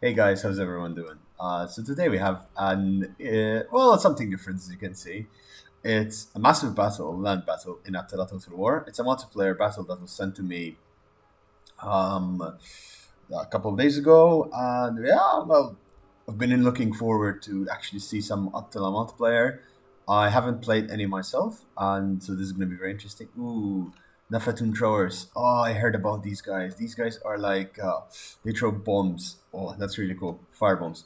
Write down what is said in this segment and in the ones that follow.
Hey guys, how's everyone doing? So today we have something different as you can see. It's a massive battle, land battle in Attila Total War. It's a multiplayer battle that was sent to me um, a couple of days ago, and I've been looking forward to actually see some Attila multiplayer. I haven't played any myself, and so this is going to be very interesting. Ooh, Nefatun throwers. Oh, I heard about these guys. These guys are like they throw bombs. Oh, that's really cool. Fire bombs.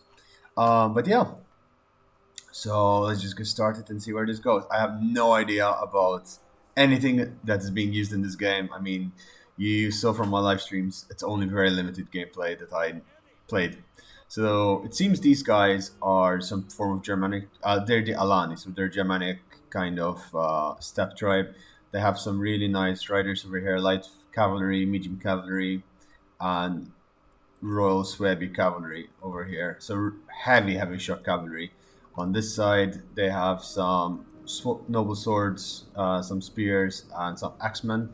But yeah, so let's just get started and see where this goes. I have no idea about anything that's being used in this game. I mean, you saw from my live streams, it's only very limited gameplay that I played. So it seems these guys are some form of Germanic. They're the Alani, so they're Germanic kind of steppe tribe. They have some really nice riders over here, light cavalry, medium cavalry, and Royal Swaby cavalry over here. So heavy shock cavalry. On this side, they have some noble swords, some spears, and some axemen,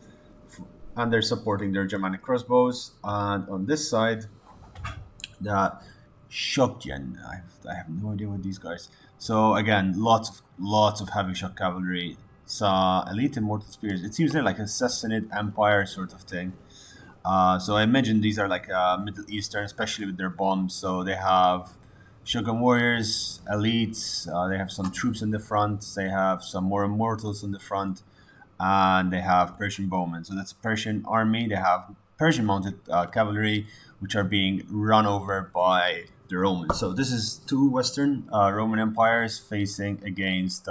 and they're supporting their Germanic crossbows. And on this side, the Shokyen. I have no idea what these guys. So again, lots of heavy shock cavalry. So elite immortal spears. It seems they're like a Sassanid Empire sort of thing. So I imagine these are like Middle Eastern, especially with their bombs. So they have Shogun warriors, elites. They have some troops in the front. They have some more immortals in the front, and they have Persian bowmen. So that's a Persian army. They have Persian mounted cavalry, which are being run over by the Romans. So this is two Western Roman empires facing against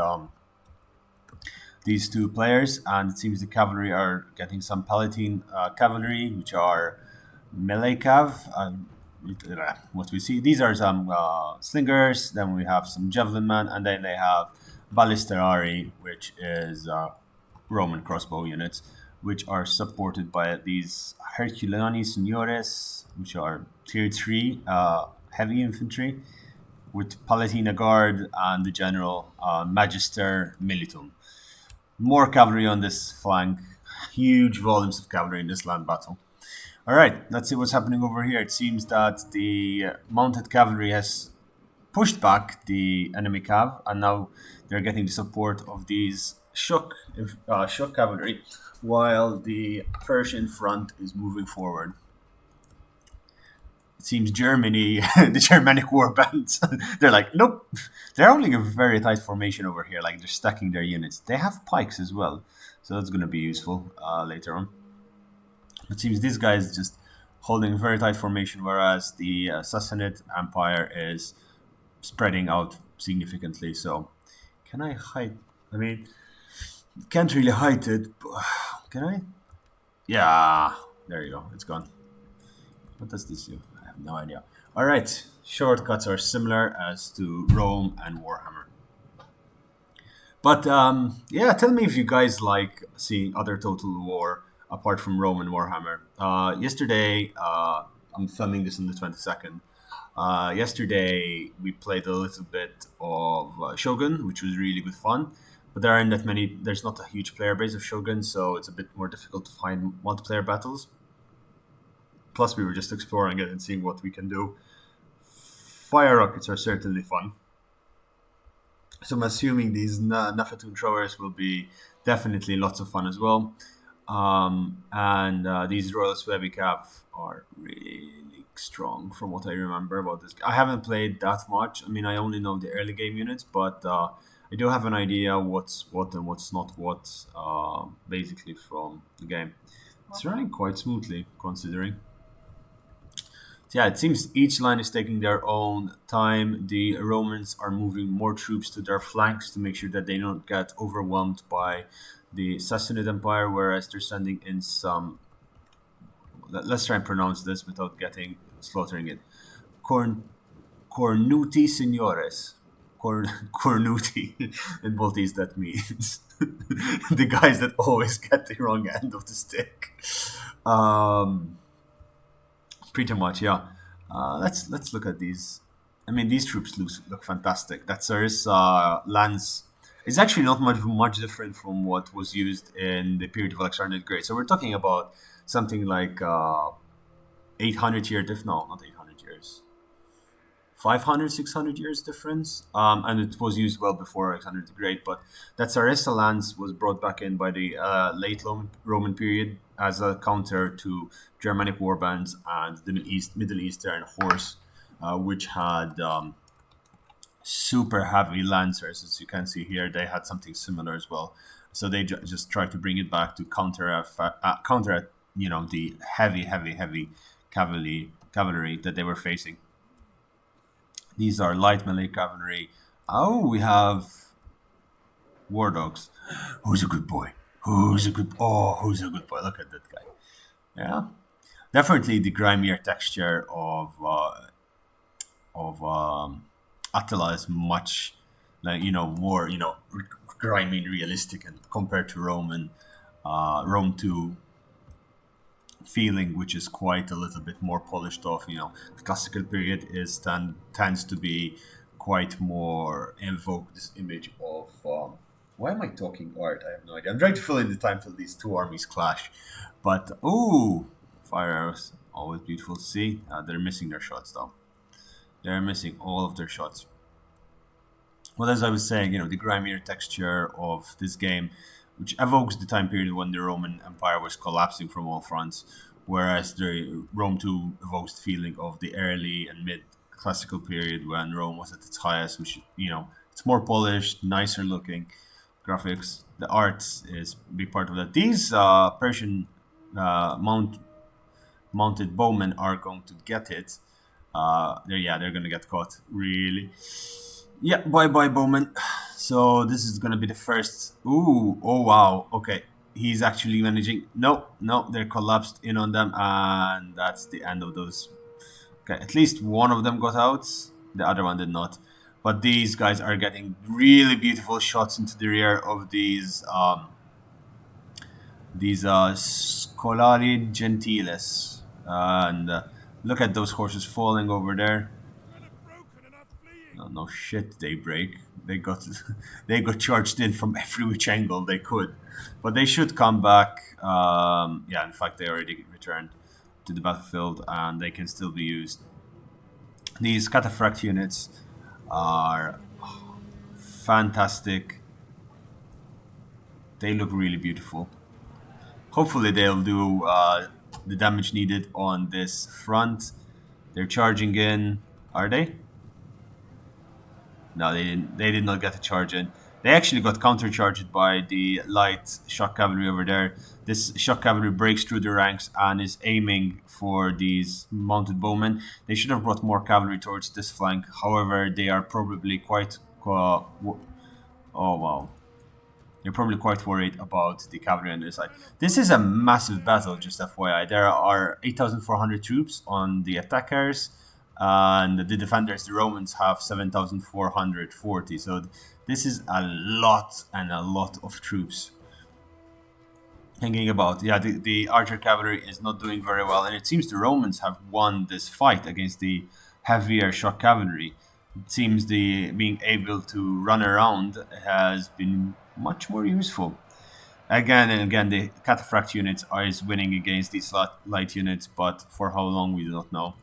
these two players, and it seems the cavalry are getting some Palatine cavalry, which are melee cav. What we see, these are some slingers. Then we have some javelin man, and then they have ballisterari, which is Roman crossbow units, which are supported by these Herculani Signores, which are tier 3 heavy infantry, with Palatina Guard and the general Magister Militum. More cavalry on this flank. Huge volumes of cavalry in this land battle. All right, let's see what's happening over here. It seems that the mounted cavalry has pushed back the enemy cav, and now they're getting the support of these shock cavalry, while the Persian front is moving forward. It seems Germany, the Germanic war bands, they're like, nope. They're only a very tight formation over here. Like they're stacking their units. They have pikes as well, so that's going to be useful later on. It seems this guy is just holding a very tight formation, whereas the Sassanid Empire is spreading out significantly. So, can I hide? I mean, can't really hide it. Can I? Yeah, there you go. It's gone. What does this do? I have no idea. All right, shortcuts are similar as to Rome and Warhammer. But yeah, tell me if you guys like seeing other Total War apart from Rome and Warhammer. Yesterday, I'm filming this on the 22nd. Yesterday, we played a little bit of Shogun, which was really good fun. But there aren't that many. There's not a huge player base of Shogun, so it's a bit more difficult to find multiplayer battles. Plus, we were just exploring it and seeing what we can do. Fire rockets are certainly fun. So I'm assuming these Nafatun throwers will be definitely lots of fun as well. And these Royal Swaby Cap are really strong from what I remember about this. I haven't played that much. I mean, I only know the early game units, but I do have an idea what's what and what's not what, basically from the game. It's running quite smoothly, considering. So yeah, it seems each line is taking their own time. The Romans are moving more troops to their flanks to make sure that they don't get overwhelmed by the Sassanid Empire, whereas they're sending in some. Let's try and pronounce this without getting slaughtering it. Corn, Cornuti Signores. Cornuti. In Maltese, that means the guys that always get the wrong end of the stick. Um, Pretty much, yeah. Let's look at these. I mean, these troops look fantastic. That Tsar's lance is actually not much different from what was used in the period of Alexander the Great. So we're talking about something like 800 year diff. No, not 800 years. 500, 600 years difference. And it was used well before Alexander the Great. But that Sarissa lance was brought back in by the late Roman period as a counter to Germanic warbands and the Middle Eastern horse, which had super heavy lancers. As you can see here, they had something similar as well. So they just tried to bring it back to counter, the heavy cavalry that they were facing. These are light melee cavalry. Oh, we have war dogs. Who's a good boy? Who's a good boy? Look at that guy. Yeah, definitely the grimier texture of Attila is much like more grimy and realistic, and compared to Rome 2 feeling, which is quite a little bit more polished off. The classical period tends to be quite more invoke this image of. Why am I talking art? I have no idea. I'm trying to fill in the time till these two armies clash. But fire arrows, always beautiful to see. They're missing their shots though. They're missing all of their shots. Well, as I was saying, the grimier texture of this game, which evokes the time period when the Roman Empire was collapsing from all fronts, whereas the Rome 2 evokes the feeling of the early and mid classical period when Rome was at its highest, which, it's more polished, nicer looking graphics. The art is a big part of that. These Persian mounted bowmen are going to get it. They're going to get caught, really. Yeah, bye bye, Bowman. So this is gonna be the first. Ooh, oh wow. Okay, he's actually managing. No, no, they're collapsed in on them, and that's the end of those. Okay, at least one of them got out. The other one did not. But these guys are getting really beautiful shots into the rear of these Scolari Gentiles, and look at those horses falling over there. No, no shit, they break. They got they got charged in from every which angle they could, but they should come back. Yeah, in fact, they already returned to the battlefield, and they can still be used. These cataphract units are fantastic. They look really beautiful. Hopefully, they'll do the damage needed on this front. They're charging in. Are they? No, they didn't. They did not get a charge in. They actually got countercharged by the light shock cavalry over there. This shock cavalry breaks through the ranks and is aiming for these mounted bowmen. They should have brought more cavalry towards this flank. However, they are probably quite. Oh wow. They're probably quite worried about the cavalry on their side. This is a massive battle, just FYI. There are 8,400 troops on the attackers, and the defenders, the Romans, have 7,440. So this is a lot and a lot of troops hanging about. Yeah, the archer cavalry is not doing very well, and it seems the Romans have won this fight against the heavier shock cavalry. It seems the being able to run around has been much more useful. Again and again, the cataphract units is winning against these light units, but for how long we do not know.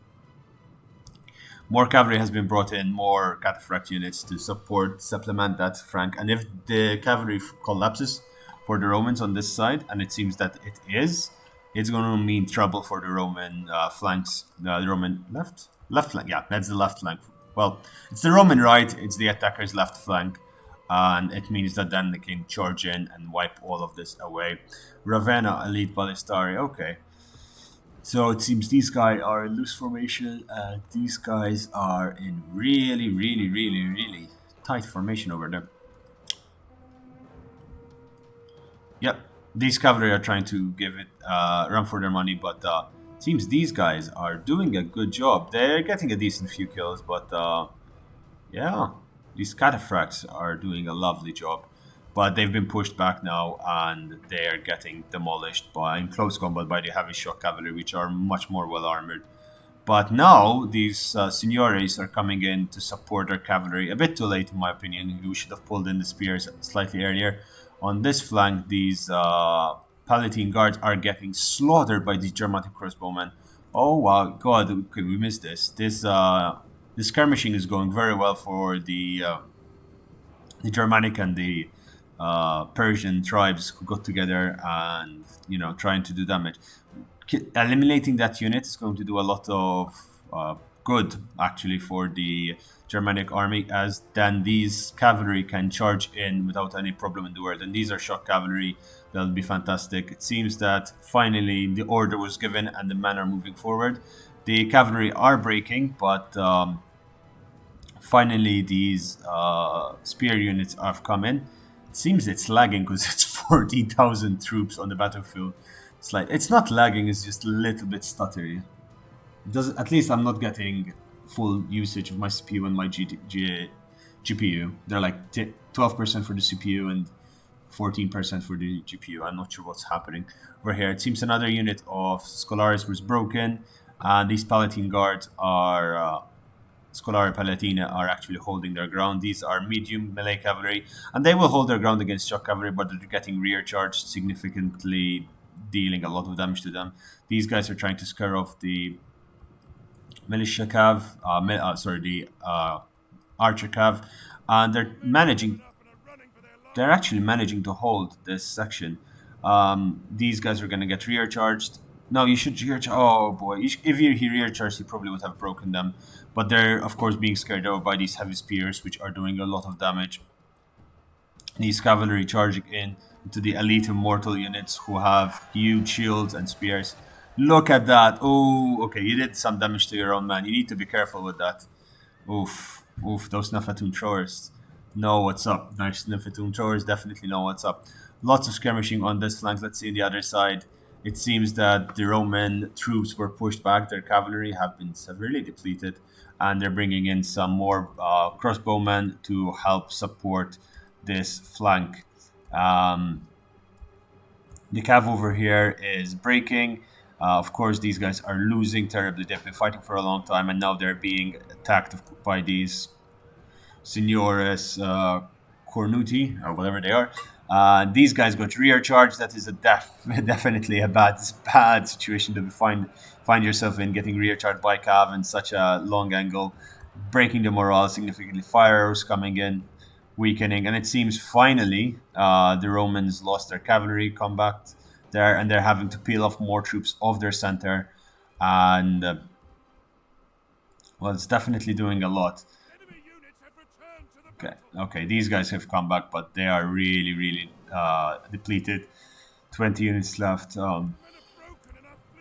More cavalry has been brought in, more cataphract units to supplement that flank. And if the cavalry collapses for the Romans on this side, and it seems that it is, it's going to mean trouble for the Roman flanks. The Roman left flank. Yeah, that's the left flank. Well, it's the Roman right. It's the attacker's left flank, and it means that then they can charge in and wipe all of this away. Ravenna, elite ballistari. Okay. So it seems these guys are in loose formation, and these guys are in really, really, really, really tight formation over there. Yep, these cavalry are trying to give it run for their money, but it seems these guys are doing a good job. They're getting a decent few kills, but yeah, these cataphracts are doing a lovely job. But they've been pushed back now, and they are getting demolished in close combat by the heavy shock cavalry, which are much more well armored. But now these signores are coming in to support their cavalry. A bit too late, in my opinion. We should have pulled in the spears slightly earlier. On this flank, these Palatine guards are getting slaughtered by these Germanic crossbowmen. Oh wow, God, could we miss this? This the skirmishing is going very well for the Germanic and the Persian tribes who got together and trying to do damage. Eliminating that unit is going to do a lot of good actually for the Germanic army, as then these cavalry can charge in without any problem in the world. And these are shock cavalry. That'll be fantastic. It seems that finally the order was given and the men are moving forward. The cavalry are breaking, but finally these spear units have come in. It seems it's lagging because it's 14,000 troops on the battlefield. It's not lagging, it's just a little bit stuttery. Does At least I'm not getting full usage of my CPU and my GPU. They're like 12% for the CPU and 14% for the GPU. I'm not sure what's happening over here. It seems another unit of Scolaris was broken, and these Palatine guards are Scolari Palatina are actually holding their ground. These are medium melee cavalry, and they will hold their ground against shock cavalry, but they're getting rear charged, significantly dealing a lot of damage to them. These guys are trying to scare off the militia cav, the archer cav, and they're actually managing to hold this section. These guys are going to get rear charged. No, you should rear charge. Oh boy, if you rear charged, he probably would have broken them. But they're of course being scared away by these heavy spears, which are doing a lot of damage. These cavalry charging in into the elite immortal units who have huge shields and spears. Look at that. Oh, okay, you did some damage to your own man. You need to be careful with that. Oof, oof, those Nefatun throwers know what's up. Nice Nefatun throwers definitely know what's up. Lots of skirmishing on this flank. Let's see the other side. It seems that the Roman troops were pushed back. Their cavalry have been severely depleted, and they're bringing in some more crossbowmen to help support this flank. Um, the cav over here is breaking. Of course, these guys are losing terribly. They've been fighting for a long time, and now they're being attacked by these Signores Cornuti, or whatever they are. These guys got rear charge. That is definitely a bad situation to find yourself in, getting rear charged by Cav in such a long angle, breaking the morale significantly. Fire arrows coming in, weakening, and it seems finally the Romans lost their cavalry combat there, and they're having to peel off more troops off their center, and well, it's definitely doing a lot. Okay, these guys have come back, but they are really depleted. 20 units left.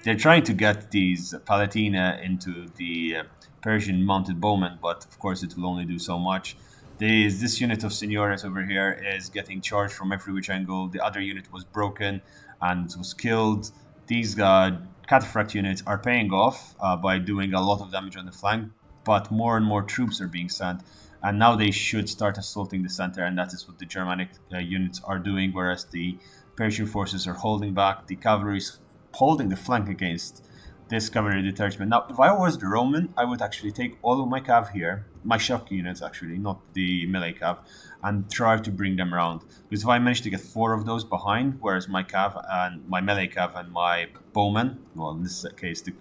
They're trying to get these Palatina into the Persian mounted bowmen, but of course it will only do so much. This unit of Signores over here is getting charged from every which angle. The other unit was broken and was killed. These cataphract units are paying off by doing a lot of damage on the flank, but more and more troops are being sent. And now they should start assaulting the center, and that is what the Germanic units are doing, whereas the Persian forces are holding back. The cavalry is holding the flank against this cavalry detachment. Now, if I was the Roman, I would actually take all of my cav here, my shock units actually, not the melee cav, and try to bring them around. Because if I manage to get 4 of those behind, whereas my cav and my melee cav and my bowmen, well, in this case, the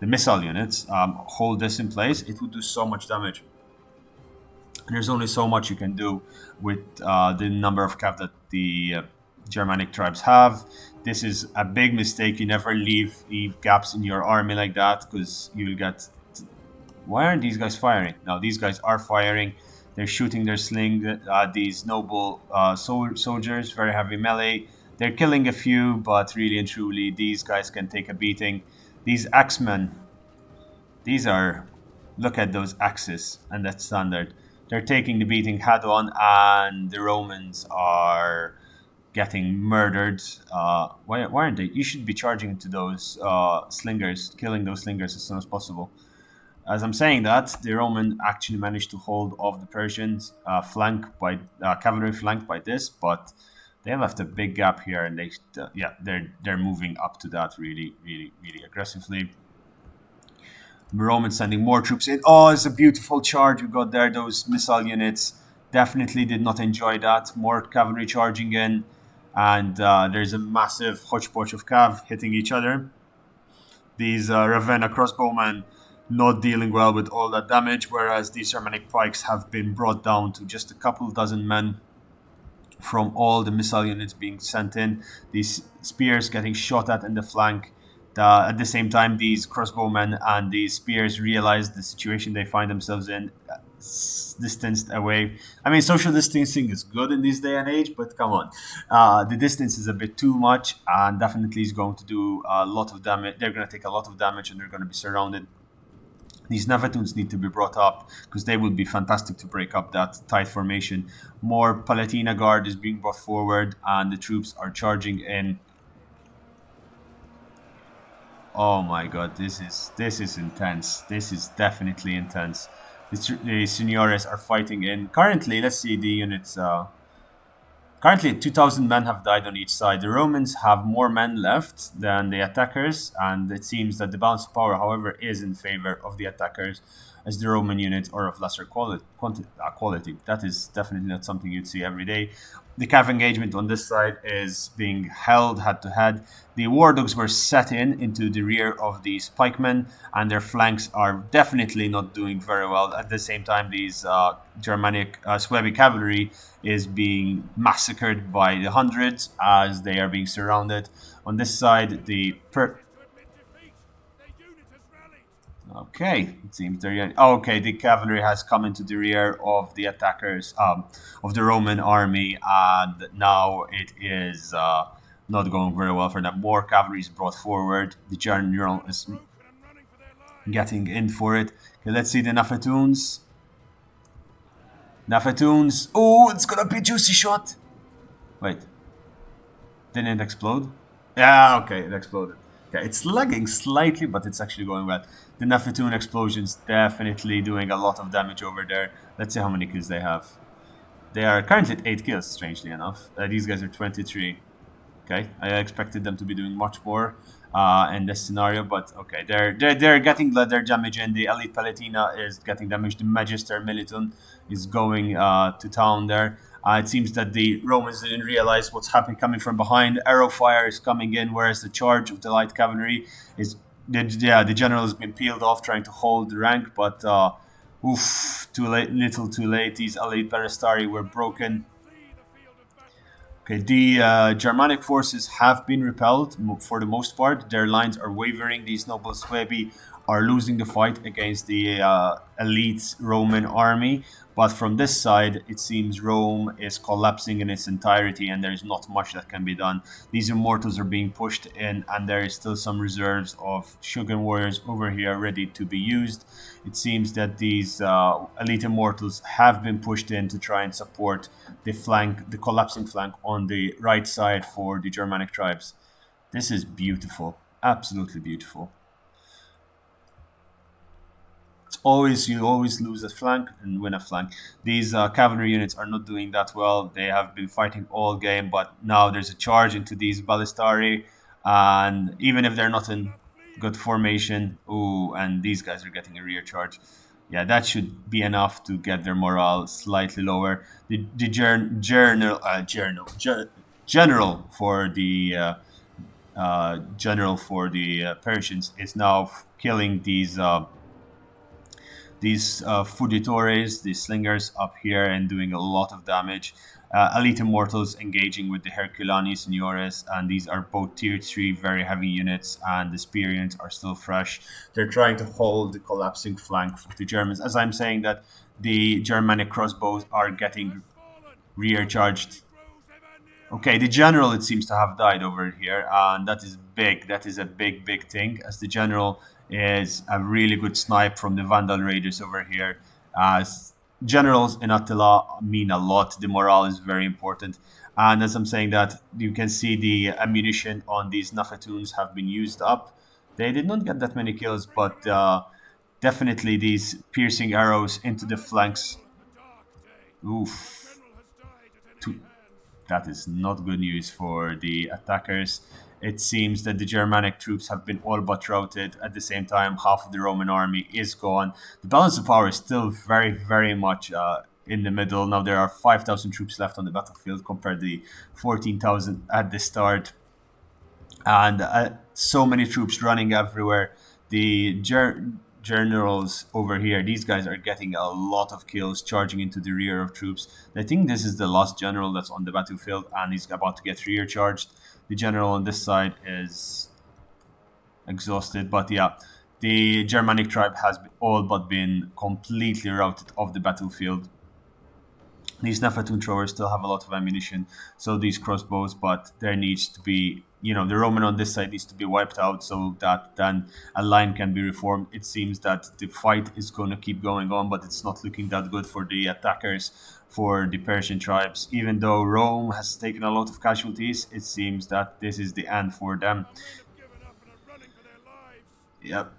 missile units, hold this in place, it would do so much damage. There's only so much you can do with the number of cav that the Germanic tribes have. This is a big mistake. You never leave gaps in your army like that, because you'll get... Why aren't these guys firing? Now, these guys are firing. They're shooting their sling. These noble soldiers, very heavy melee. They're killing a few, but really and truly, these guys can take a beating. These axemen, these are... Look at those axes and that standard. They're taking the beating head on, and the Romans are getting murdered. Why aren't they? You should be charging into those slingers, killing those slingers as soon as possible. As I'm saying that, the Roman actually managed to hold off the Persians cavalry flanked by this, but they left a big gap here, and they're moving up to that really aggressively. Romans sending more troops in. Oh, it's a beautiful charge we got there. Those missile units definitely did not enjoy that. More cavalry charging in, and there's a massive hodgepodge of cav hitting each other. These Ravenna crossbowmen not dealing well with all that damage, whereas these Germanic pikes have been brought down to just a couple dozen men from all the missile units being sent in, these spears getting shot at in the flank. At the same time, these crossbowmen and these spears realize the situation they find themselves in, distanced away. I mean, social distancing is good in this day and age, but come on. The distance is a bit too much, and definitely is going to do a lot of damage. They're going to take a lot of damage, and they're going to be surrounded. These Navatuns need to be brought up because they will be fantastic to break up that tight formation. More Palatina Guard is being brought forward, and the troops are charging in. Oh my god, this is intense. This is definitely intense. The Senores are fighting in. Currently, let's see the units. Currently, 2,000 men have died on each side. The Romans have more men left than the attackers, and it seems that the balance of power, however, is in favor of the attackers, as the Roman units are of lesser quality. That is definitely not something you'd see every day. The cav engagement on this side is being held head to head. The war dogs were set into the rear of these pikemen, and their flanks are definitely not doing very well. At the same time, these Germanic Suebi cavalry is being massacred by the hundreds as they are being surrounded. On this side, okay, it seems they're okay. The cavalry has come into the rear of the attackers of the Roman army, and now it is not going very well for them. More cavalry is brought forward. The general is getting in for it. Okay, let's see the Nafatuns. Nafatuns. Oh, it's gonna be a juicy shot. Wait, didn't it explode? Yeah, okay, it exploded. Okay, it's lagging slightly, but it's actually going well. The Nafatoon explosion's definitely doing a lot of damage over there. Let's see how many kills they have. They are currently at 8 kills, strangely enough. These guys are 23. Okay, I expected them to be doing much more in this scenario, but okay, they're getting their damage in. The Elite Palatina is getting damaged. The Magister Militon is going to town there. It seems that the Romans didn't realize what's happening coming from behind. Arrow fire is coming in, whereas the charge of the light cavalry is the general has been peeled off trying to hold the rank, but too late, little too late. These Elite Peristari were broken. Okay, the Germanic forces have been repelled for the most part. Their lines are wavering. These noble Suebi are losing the fight against the elite Roman army. But from this side, it seems Rome is collapsing in its entirety, and there's not much that can be done. These immortals are being pushed in, and there is still some reserves of Shogun warriors over here ready to be used. It seems that these elite immortals have been pushed in to try and support the collapsing flank on the right side for the Germanic tribes. This is beautiful, absolutely beautiful. You always lose a flank and win a flank. These cavalry units are not doing that well. They have been fighting all game, but now there's a charge into these ballistari, and even if they're not in good formation, and these guys are getting a rear charge. Yeah, that should be enough to get their morale slightly lower. The general for the Persians is now killing these Fuditores, these slingers up here, and doing a lot of damage. Elite Immortals engaging with the Herculani Senores, and these are both tier 3 very heavy units, and the spear units are still fresh. They're trying to hold the collapsing flank of the Germans. As I'm saying that, the Germanic crossbows are getting rear charged. Okay, the general, it seems to have died over here, and that is big. That is a big, big thing, as the general is a really good snipe from the Vandal Raiders over here. As generals in Attila mean a lot. The morale is very important. And as I'm saying that, you can see the ammunition on these Nafatuns have been used up. They did not get that many kills, but definitely these piercing arrows into the flanks. Oof. That is not good news for the attackers. It seems that the Germanic troops have been all but routed. At the same time, half of the Roman army is gone. The balance of power is still very, very much in the middle. Now there are 5,000 troops left on the battlefield compared to the 14,000 at the start. And so many troops running everywhere. generals over here, these guys are getting a lot of kills, charging into the rear of troops. I think this is the last general that's on the battlefield, and he's about to get rear charged. The general on this side is exhausted, but yeah, the Germanic tribe has all but been completely routed off the battlefield. These Nefertun throwers still have a lot of ammunition, so these crossbows, but there needs to be, the Roman on this side needs to be wiped out so that then a line can be reformed. It seems that the fight is going to keep going on, but it's not looking that good for the attackers, for the Persian tribes. Even though Rome has taken a lot of casualties, it seems that this is the end for them. Yep,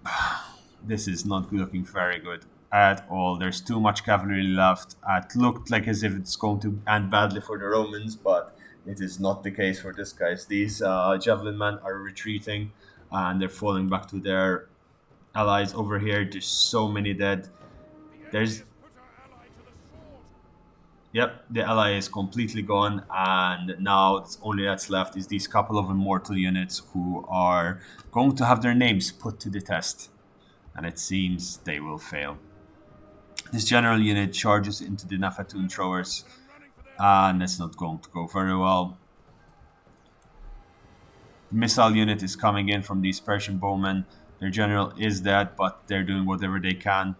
this is not looking very good at all. There's too much cavalry left. It looked like as if it's going to end badly for the Romans, but it is not the case for this guys. These javelin men are retreating and they're falling back to their allies over here. There's so many dead. There's Yep, the ally is completely gone, and now it's only that's left is these couple of immortal units who are going to have their names put to the test, and it seems they will fail. This general unit charges into the Nafatun throwers, and it's not going to go very well. The missile unit is coming in from these Persian bowmen. Their general is dead, but they're doing whatever they can.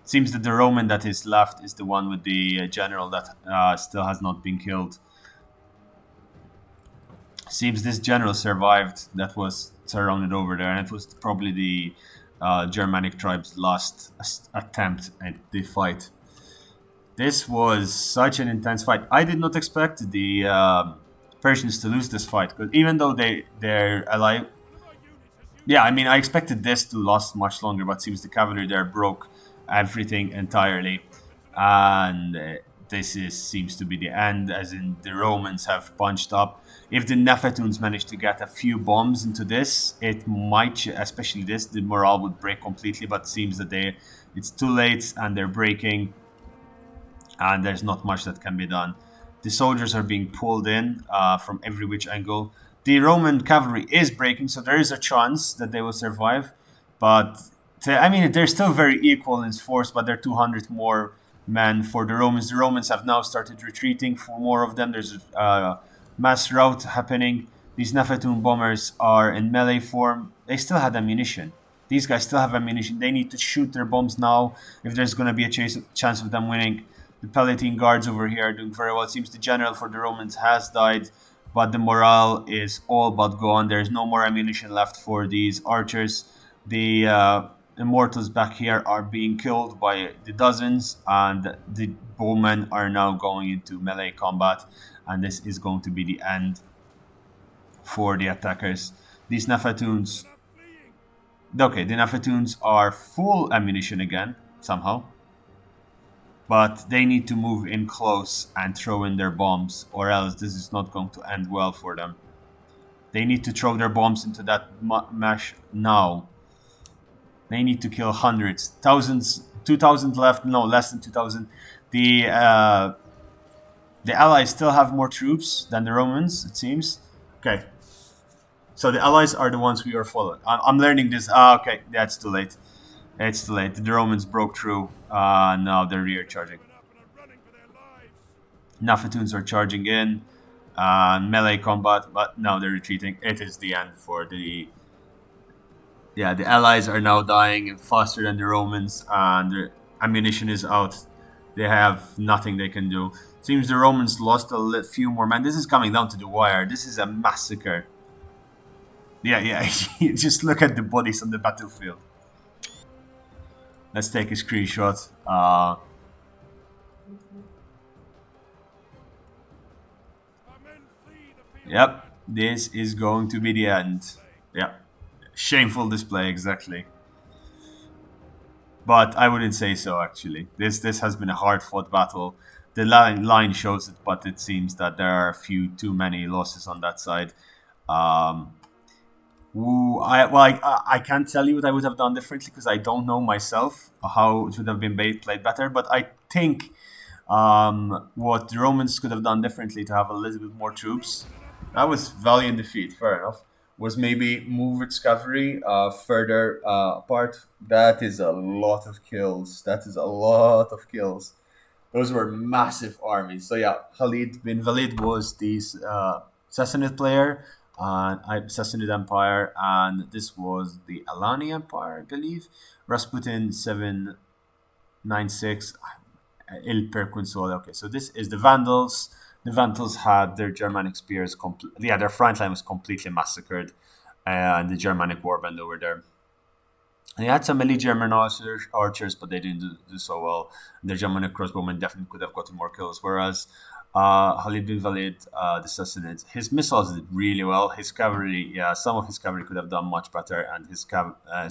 It seems that the Roman that is left is the one with the general that still has not been killed. Seems this general survived that was surrounded over there, and it was probably the Germanic tribe's last attempt at the fight. This was such an intense fight. I did not expect the Persians to lose this fight, because even though they're alive, yeah, I mean, I expected this to last much longer, but it seems the cavalry there broke everything entirely, and seems to be the end. As in, the Romans have punched up. If the Nefertuns manage to get a few bombs into this, it might, especially this, the morale would break completely. But it seems that it's too late and they're breaking, and there's not much that can be done. The soldiers are being pulled in from every which angle. The Roman cavalry is breaking, so there is a chance that they will survive. But I mean, they're still very equal in force, but they're 200 more men for the Romans. The Romans have now started retreating. For more of them, there's a mass rout happening. These Nefertun bombers are in melee form. They still had ammunition. These guys still have ammunition. They need to shoot their bombs now if there's going to be a chance of them winning. The Palatine guards over here are doing very well. It seems the general for the Romans has died, but the morale is all but gone. There's no more ammunition left for these archers. The immortals back here are being killed by the dozens, and the bowmen are now going into melee combat, and this is going to be the end for the attackers. These Nafatuns, okay, the Nafatuns are full ammunition again, somehow, but they need to move in close and throw in their bombs, or else this is not going to end well for them. They need to throw their bombs into that mesh now. They need to kill hundreds, thousands, 2,000 left. No, less than 2,000. The Allies still have more troops than the Romans, it seems. Okay, so the Allies are the ones we are following. I'm learning this. Okay, that's too late. It's too late. The Romans broke through. Now they're rear charging. Nafatuns are charging in. Melee combat, but now they're retreating. It is the end for the... Yeah, the Allies are now dying faster than the Romans, and their ammunition is out. They have nothing they can do. Seems the Romans lost a few more men. This is coming down to the wire. This is a massacre. Yeah. Just look at the bodies on the battlefield. Let's take a screenshot. Yep, this is going to be the end. Yep. Shameful display, exactly. But I wouldn't say so, actually. This has been a hard-fought battle. The line shows it, but it seems that there are a few too many losses on that side. I can't tell you what I would have done differently because I don't know myself how it would have been played better. But I think what the Romans could have done differently to have a little bit more troops. That was valiant defeat, fair enough. was maybe move its cavalry further apart. That is a lot of kills. That is a lot of kills. Those were massive armies. So yeah, Khalid bin Walid was this Sassanid player, Sassanid Empire, and this was the Alani Empire, I believe. Rasputin 796, Il Perquisole. Okay, so this is the Vandals. The Vandals had their Germanic spears, yeah, their front line was completely massacred, and the Germanic warband over there. They had some elite German archers, but they didn't do so well. Their Germanic crossbowmen definitely could have gotten more kills. Whereas Khalid bin Walid, the Sassanid, his missiles did really well. His cavalry, yeah, some of his cavalry could have done much better, and his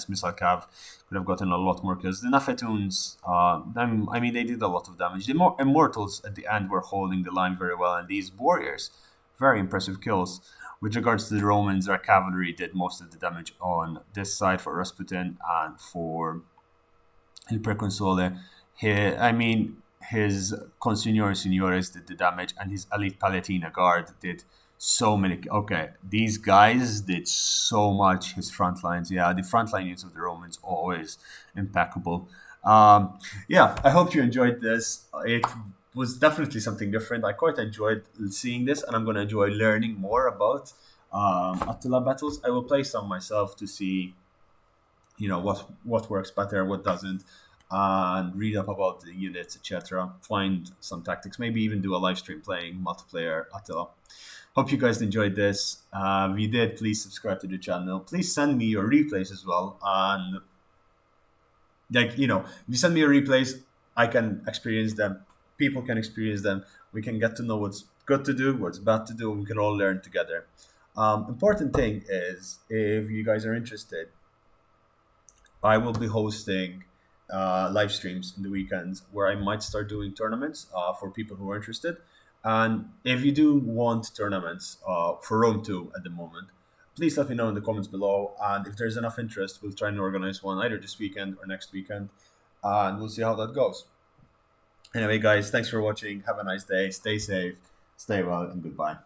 missile cav could have gotten a lot more kills. The Nafetuns, I mean, they did a lot of damage. The Immortals at the end were holding the line very well, and these warriors, very impressive kills. With regards to the Romans, their cavalry did most of the damage on this side for Rasputin, and for Il Preconsole. I mean, his Consignori Signores did the damage, and his Elite Palatina Guard did so many. Okay, these guys did so much. His front lines, yeah, the front line units of the Romans always impeccable. Yeah, I hope you enjoyed this. It was definitely something different. I quite enjoyed seeing this, and I'm going to enjoy learning more about Attila battles. I will play some myself to see, what works better, what doesn't, and read up about the units, etc. Find some tactics, maybe even do a live stream playing multiplayer Attila. Hope you guys enjoyed this. If you did, please subscribe to the channel. Please send me your replays as well, and if you send me your replays, I can experience them. People can experience them. We can get to know what's good to do, what's bad to do, and we can all learn together. Important thing is, if you guys are interested, I will be hosting live streams in the weekends where I might start doing tournaments for people who are interested. And if you do want tournaments for Rome 2 at the moment, please let me know in the comments below. And if there's enough interest, we'll try and organize one either this weekend or next weekend. And we'll see how that goes. Anyway, guys, thanks for watching. Have a nice day. Stay safe, stay well, and goodbye.